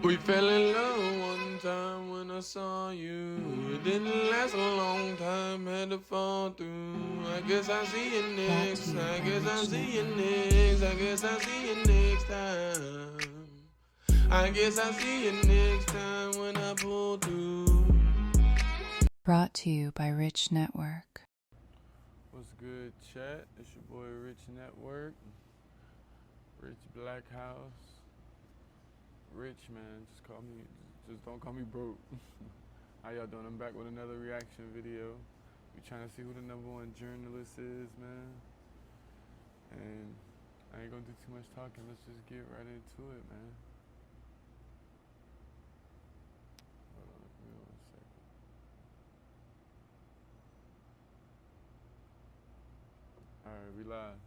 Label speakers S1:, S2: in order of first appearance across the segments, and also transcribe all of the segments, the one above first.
S1: We fell in love one time when I saw you. It didn't last a long time, had to fall through. I guess I see you next. I guess I see you next. I guess I see you next time. I guess I see you next time when I pull through.
S2: Brought to you by Rich Network.
S1: What's good, chat? It's your boy Rich Network. Rich Black House. Rich, man, just don't call me broke. How y'all doing? I'm back with another reaction video. We trying to see who the #1 journalist is, man. And I ain't gonna do too much talking. Let's just get right into it, man. Hold on, give me 1 second. All right, we live.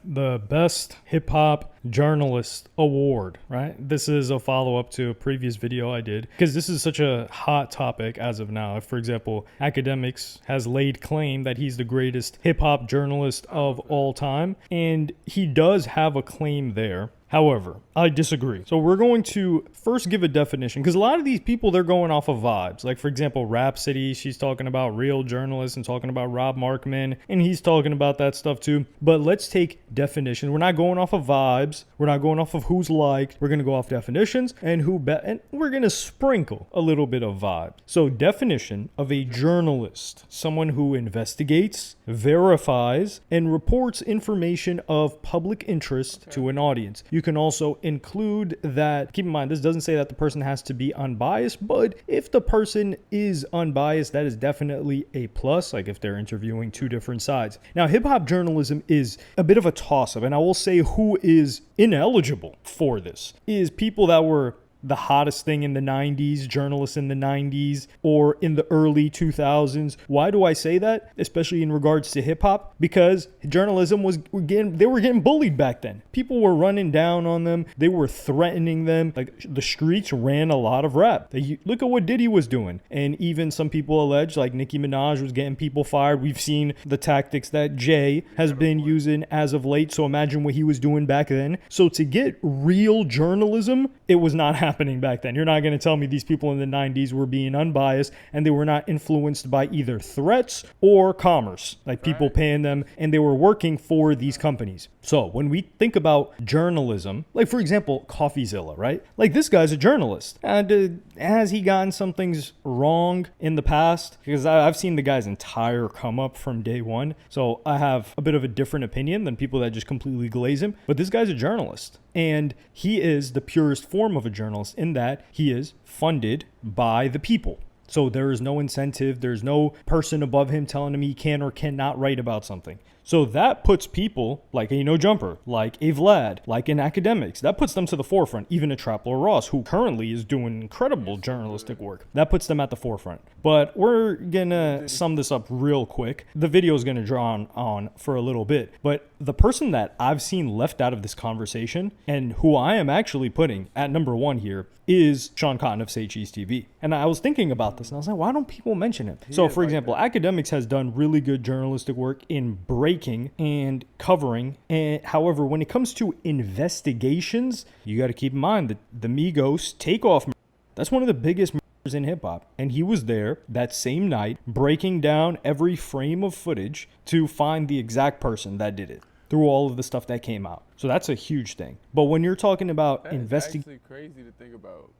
S3: The Best Hip Hop Journalist Award, right? This is a follow-up to a previous video I did because this is such a hot topic as of now. For example, Academics has laid claim that he's the greatest hip-hop journalist of all time, and he does have a claim there. However, I disagree. So we're going to first give a definition because a lot of these people, they're going off of vibes. Like, for example, Rhapsody, she's talking about real journalists and talking about Rob Markman, and he's talking about that stuff too. But let's take definitions. We're not going off of vibes. We're not going off of who's liked. We're going to go off definitions and and we're going to sprinkle a little bit of vibe. So definition of a journalist, someone who investigates, verifies, and reports information of public interest to an audience. You can also include that, keep in mind, this doesn't say that the person has to be unbiased, but if the person is unbiased, that is definitely a plus, like if they're interviewing two different sides. Now, hip-hop journalism is a bit of a toss-up, and I will say who is ineligible for this is people that were the hottest thing in the 90s, journalists in the 90s, or in the early 2000s. Why do I say that? Especially in regards to hip hop, because journalism they were getting bullied back then. People were running down on them. They were threatening them. Like, the streets ran a lot of rap. Look at what Diddy was doing. And even some people allege, like Nicki Minaj was getting people fired. We've seen the tactics that Jay has been using as of late. So imagine what he was doing back then. So to get real journalism, it was not happening back then. You're not going to tell me these people in the 90s were being unbiased and they were not influenced by either threats or commerce, like people paying them, and they were working for these companies. So when we think about journalism, like for example, CoffeeZilla, right? Like, this guy's a journalist. And has he gotten some things wrong in the past? Because I've seen the guy's entire come up from day one. So I have a bit of a different opinion than people that just completely glaze him. But this guy's a journalist. And he is the purest form of a journalist in that he is funded by the people. So there is no incentive. There's no person above him telling him he can or cannot write about something. So that puts people like a No Jumper, like a Vlad, like in Academics, that puts them to the forefront. Even a Trapler Ross, who currently is doing incredible journalistic work, that puts them at the forefront. But we're gonna sum this up real quick. The video is gonna draw on for a little bit, but the person that I've seen left out of this conversation and who I am actually putting at #1 here is Sean Cotton of Say Cheese TV. And I was thinking about this and I was like, why don't people mention him? So for example, Academics has done really good journalistic work in breaking and covering. And however, when it comes to investigations, you got to keep in mind that the Migos Takeoff, that's one of the biggest murders in hip hop. And he was there that same night breaking down every frame of footage to find the exact person that did it through all of the stuff that came out. So that's a huge thing. But when you're talking about
S1: investigation, it's actually crazy to think about.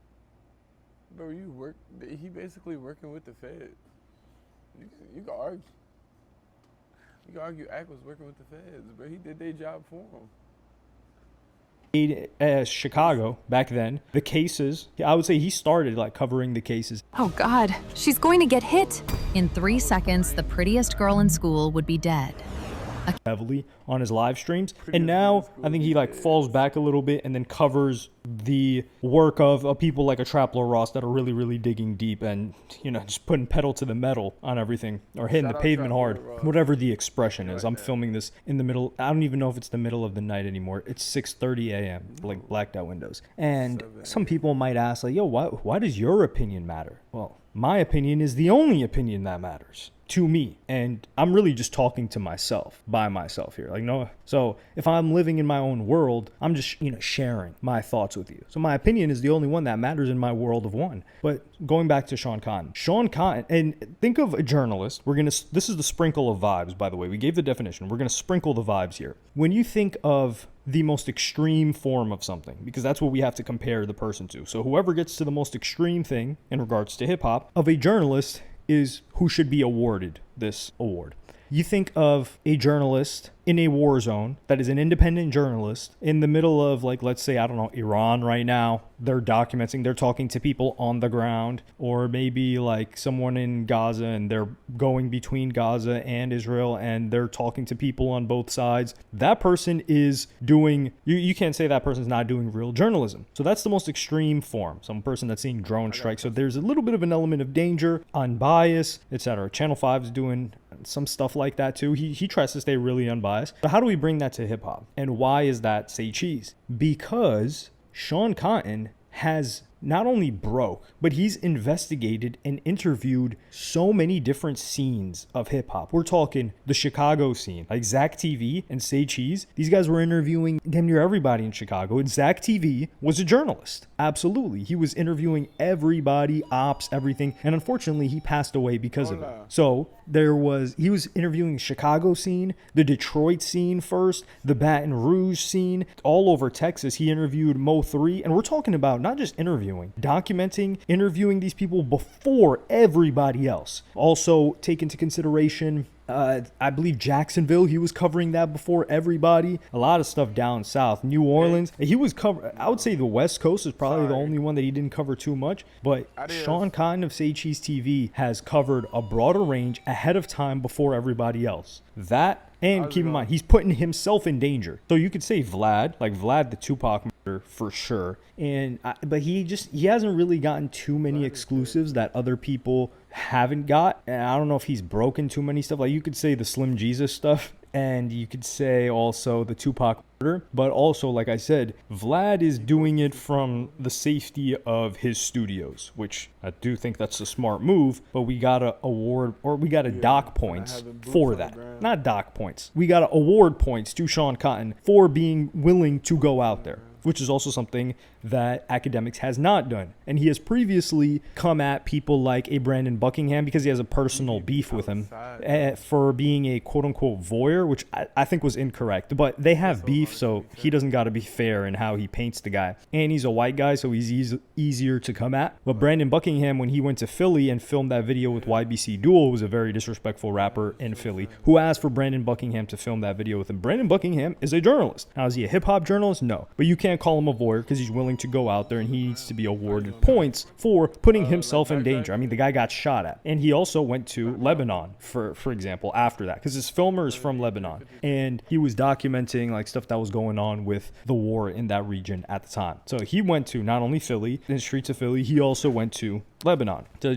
S1: Bro, he basically working with the Fed. You can argue. You can argue Ack was working with the Feds, but he did their job for him.
S3: As Chicago back then, the cases, I would say he started like covering the cases.
S4: Oh God, she's going to get hit.
S2: In 3 seconds, the prettiest girl in school would be dead.
S3: Heavily on his live streams, and now I think he like falls back a little bit and then covers the work of people like a Trapler Ross that are really digging deep and, you know, just putting pedal to the metal on everything, or hitting the pavement hard, whatever the expression is. I'm filming this in the middle, I don't even know if it's the middle of the night anymore. It's 6:30 a.m. like blacked out windows. And some people might ask, like, yo, why does your opinion matter? Well, my opinion is the only opinion that matters. to me. And I'm really just talking to myself, by myself here. Like, no. So if I'm living in my own world, I'm just, sharing my thoughts with you. So my opinion is the only one that matters in my world of one. But going back to Sean Cotton, and think of a journalist. This is the sprinkle of vibes, by the way. We gave the definition. We're going to sprinkle the vibes here. When you think of the most extreme form of something, because that's what we have to compare the person to. So whoever gets to the most extreme thing in regards to hip hop of a journalist is who should be awarded this award. You think of a journalist in a war zone that is an independent journalist in the middle of, like, let's say, I don't know, Iran right now. They're documenting, they're talking to people on the ground, or maybe like someone in Gaza and they're going between Gaza and Israel and they're talking to people on both sides. That person is doing, you can't say that person's not doing real journalism. So that's the most extreme form. Some person that's seeing drone strikes. So there's a little bit of an element of danger, unbiased, etc. Channel 5 is doing some stuff like that too. He tries to stay really unbiased. But how do we bring that to hip hop? And why is that Say Cheese? Because Sean Cotton has not only broke, but he's investigated and interviewed so many different scenes of hip hop. We're talking the Chicago scene, like Zach TV and Say Cheese. These guys were interviewing damn near everybody in Chicago. And Zach TV was a journalist. Absolutely. He was interviewing everybody, ops, everything. And unfortunately, he passed away because of it. So he was interviewing the Chicago scene, the Detroit scene first, the Baton Rouge scene, all over Texas. He interviewed Mo 3. And we're talking about not just documenting, interviewing these people before everybody else. Also take into consideration, I believe Jacksonville, he was covering that before everybody. A lot of stuff down south. New Orleans, he was covering. I would say the West Coast is probably the only one that he didn't cover too much. But Sean Cotton of Say Cheese TV has covered a broader range ahead of time before everybody else. That, and keep in mind, he's putting himself in danger. So you could say Vlad the Tupac murder for sure. But he hasn't really gotten too many exclusives that other people haven't got. And I don't know if he's broken too many stuff. Like, you could say the Slim Jesus stuff, and you could say also the Tupac murder. But also, like I said, Vlad is doing it from the safety of his studios, which I do think that's a smart move. But we got to award, or we got to dock points for that. Not dock points. We got to award points to Sean Cotton for being willing to go out there, which is also something that Academics has not done. And he has previously come at people like a Brandon Buckingham because he has a personal beef with him for being a quote-unquote voyeur, which I think was incorrect. But they have beef, so he doesn't got to be fair in how he paints the guy. And he's a white guy, so he's easier to come at. But Brandon Buckingham, when he went to Philly and filmed that video with YBC Duel, was a very disrespectful rapper in Philly who asked for Brandon Buckingham to film that video with him. Brandon Buckingham is a journalist. Now, is he a hip-hop journalist? No. But you can't call him a voyeur because he's willing to go out there, and he needs to be awarded points for putting himself in danger. I mean, the guy got shot at. And he also went to Lebanon, for example, after that, because his filmer is from Lebanon. And he was documenting like stuff that was going on with the war in that region at the time. So he went to not only Philly, in the streets of Philly, he also went to Lebanon. So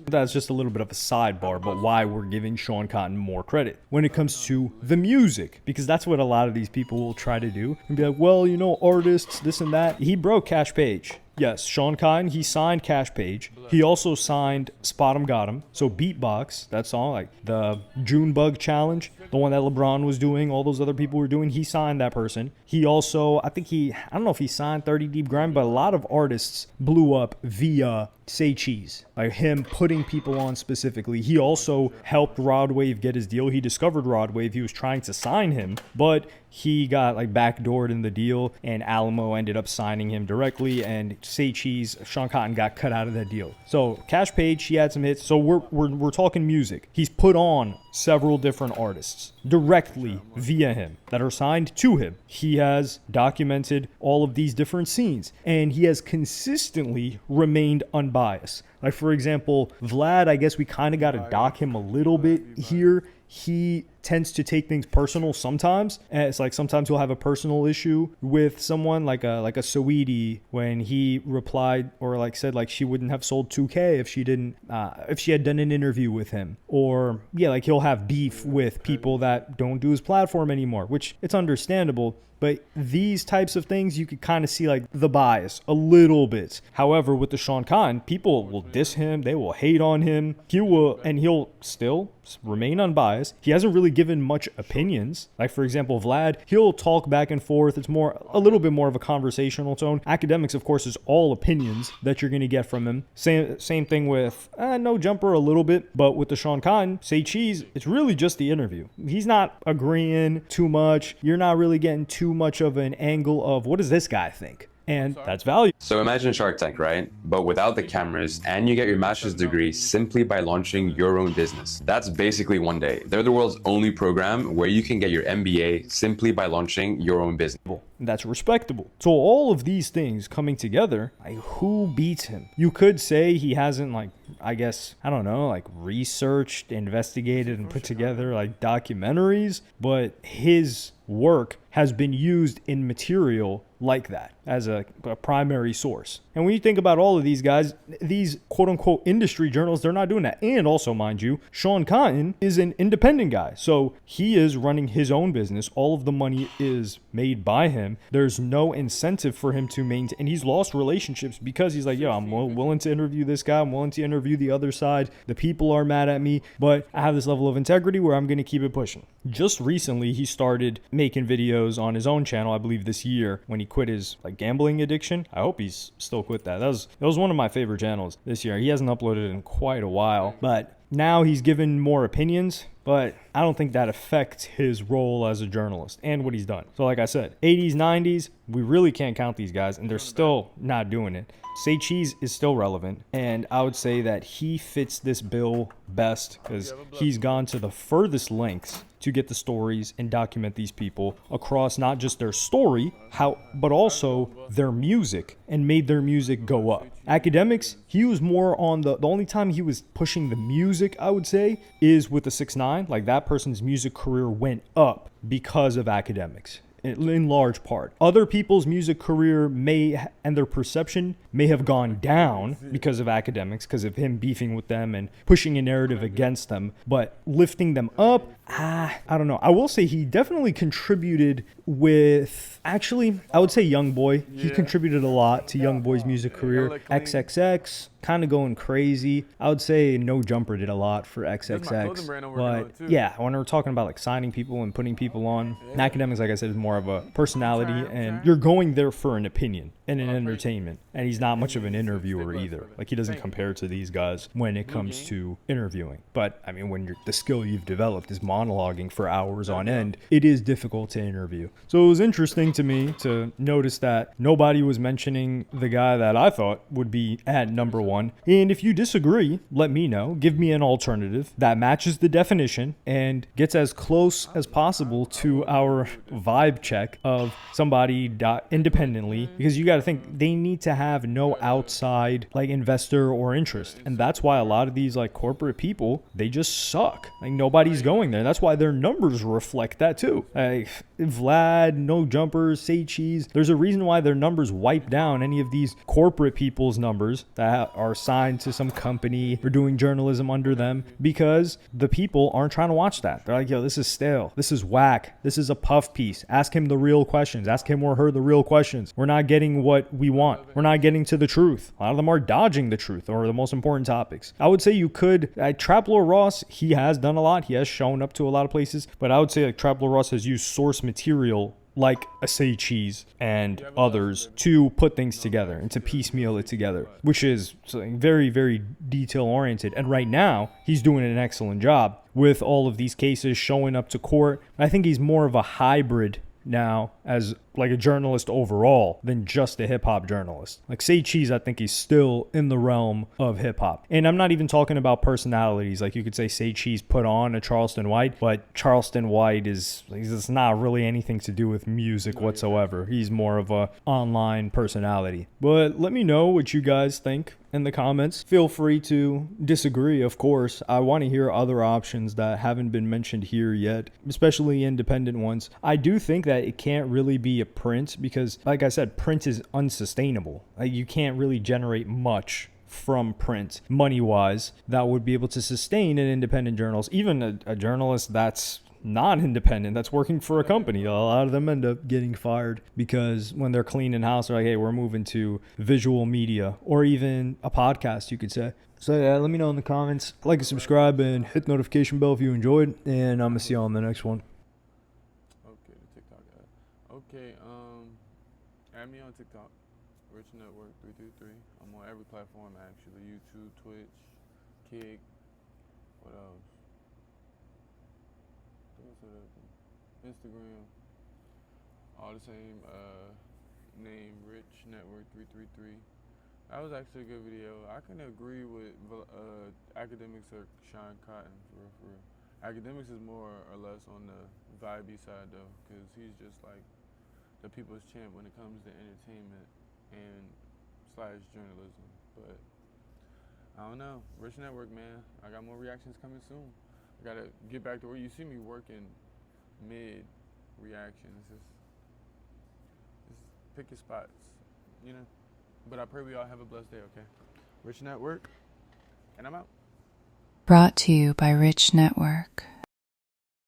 S3: that's just a little bit of a sidebar, but why we're giving Sean Cotton more credit when it comes to the music, because that's what a lot of these people will try to do and be like, well, artists, this and that. He broke Cash Page. Yes, Sean Cotton, he signed Cash Page. He also signed Spot 'em Got 'em. So Beatbox, that song, like the Junebug Challenge, the one that LeBron was doing, all those other people were doing, he signed that person. He also, I don't know if he signed 30 Deep Grind, but a lot of artists blew up via Say Cheese, like him putting people on specifically. He also helped Rod Wave get his deal. He discovered Rod Wave. He was trying to sign him, but he got like backdoored in the deal, and Alamo ended up signing him directly, and Say Cheese, Sean Cotton got cut out of that deal. So Cash Page, he had some hits. So we're talking music. He's put on several different artists directly via him that are signed to him. He has documented all of these different scenes, and he has consistently remained unbiased. Like, for example, Vlad, I guess we kind of got to dock him a little bit here. He tends to take things personal sometimes. And it's like sometimes he'll have a personal issue with someone like a Saweetie when he replied or like said like she wouldn't have sold 2K if she didn't if she had done an interview with him. Or yeah, like he'll have beef with people that don't do his platform anymore, which it's understandable. But these types of things, you could kind of see like the bias a little bit. However, with the Sean Khan, people will diss him. They will hate on him. He'll still remain unbiased. He hasn't really given much opinions. Like, for example, Vlad, he'll talk back and forth. It's a little bit more of a conversational tone. Academics, of course, is all opinions that you're going to get from him. Same thing with No Jumper a little bit. But with the Sean Khan, Say Cheese, it's really just the interview. He's not agreeing too much. You're not really getting too much of an angle of what does this guy think? And that's value.
S5: So imagine Shark Tank, right? But without the cameras, and you get your master's degree simply by launching your own business. That's basically One Day. They're the world's only program where you can get your MBA simply by launching your own business.
S3: That's respectable. So all of these things coming together, like who beats him? You could say he hasn't researched, investigated, and put together like documentaries, but his work has been used in material like that as a primary source. And when you think about all of these guys, these quote unquote industry journalists, they're not doing that. And also, mind you, Sean Cotton is an independent guy. So he is running his own business. All of the money is made by him. There's no incentive for him to maintain. And he's lost relationships because he's like, yo, I'm willing to interview this guy. I'm willing to interview the other side. The people are mad at me, but I have this level of integrity where I'm going to keep it pushing. Just recently, he started making videos on his own channel, I believe this year, when he quit his gambling addiction. I hope he's still quit that. That was one of my favorite channels this year. He hasn't uploaded in quite a while, but now he's given more opinions, but I don't think that affects his role as a journalist and what he's done. So like I said, 80s, 90s, we really can't count these guys, and they're still not doing it. Say Cheese is still relevant, and I would say that he fits this bill best because he's gone to the furthest lengths to get the stories and document these people across not just their story, but also their music, and made their music go up. Academics, he was more on the only time he was pushing the music, I would say, is with the 6ix9ine. Like that person's music career went up because of Academics. In large part. Other people's music career and their perception may have gone down because of Academics, because of him beefing with them and pushing a narrative against them. But lifting them up, I don't know. I will say he definitely contributed with, actually, I would say Young Boy. He contributed a lot to Young Boy's music career. XXX, kind of going crazy. I would say No Jumper did a lot for XXX. But yeah, when we're talking about like signing people and putting people on, Academics, like I said, is more of a personality, and you're going there for an opinion and an entertainment. And he's not much of an interviewer either. Like he doesn't compare to these guys when it comes to interviewing. But I mean, when the skill you've developed is monologuing for hours on end, it is difficult to interview. So it was interesting to me to notice that nobody was mentioning the guy that I thought would be at number one. And if you disagree, let me know. Give me an alternative that matches the definition and gets as close as possible to our vibe check of somebody independently, because you got to think they need to have no outside investor or interest. And that's why a lot of these corporate people, they just suck. Nobody's going there. That's why their numbers reflect that too. Vlad, No Jumpers, Say Cheese, there's a reason why their numbers wipe down any of these corporate people's numbers that are signed to some company or doing journalism under them, because the people aren't trying to watch that. They're like, yo, this is stale. This is whack. This is a puff piece. Ask him the real questions. Ask him or her the real questions. We're not getting what we want. We're not getting to the truth. A lot of them are dodging the truth or the most important topics. I would say you could, Trap Lord Ross, he has done a lot. He has shown up to a lot of places, but I would say Trap Lord Ross has used source material like a Say Cheese and others to put things together and to piecemeal it together, which is very, very detail oriented. And right now he's doing an excellent job with all of these cases showing up to court. I think he's more of a hybrid now as like a journalist overall than just a hip hop journalist. Like Say Cheese, I think he's still in the realm of hip hop. And I'm not even talking about personalities. Like you could say Cheese put on a Charleston White, but Charleston White is not really anything to do with music whatsoever. He's more of a online personality. But let me know what you guys think in the comments. Feel free to disagree, of course. I want to hear other options that haven't been mentioned here yet, especially independent ones. I do think that it can't really be a print because, like I said, print is unsustainable. Like, you can't really generate much from print money-wise that would be able to sustain an independent journalist. Even a journalist that's non-independent, that's working for a company, a lot of them end up getting fired because when they're cleaning house, they're like, hey, we're moving to visual media, or even a podcast, you could say. So yeah, let me know in the comments. Like and subscribe and hit the notification bell if you enjoyed, and I'm gonna see you on the next one.
S1: Okay, the TikTok app. Okay, add me on TikTok, RichNetwork 333. I'm on every platform actually: YouTube, Twitch, Kick. What else? Instagram, all the same name, RichNetwork 333. That was actually a good video. I can agree with academics or Sean Cotton for real. Academics is more or less on the vibey side though, because he's just like the people's champ when it comes to entertainment and / journalism. But I don't know, RichNetwork, man. I got more reactions coming soon. I gotta get back to where you see me working mid reactions. Just pick your spots, you know. But I pray we all have a blessed day, okay? RichNetwork, and I'm out.
S2: Brought to you by RichNetwork.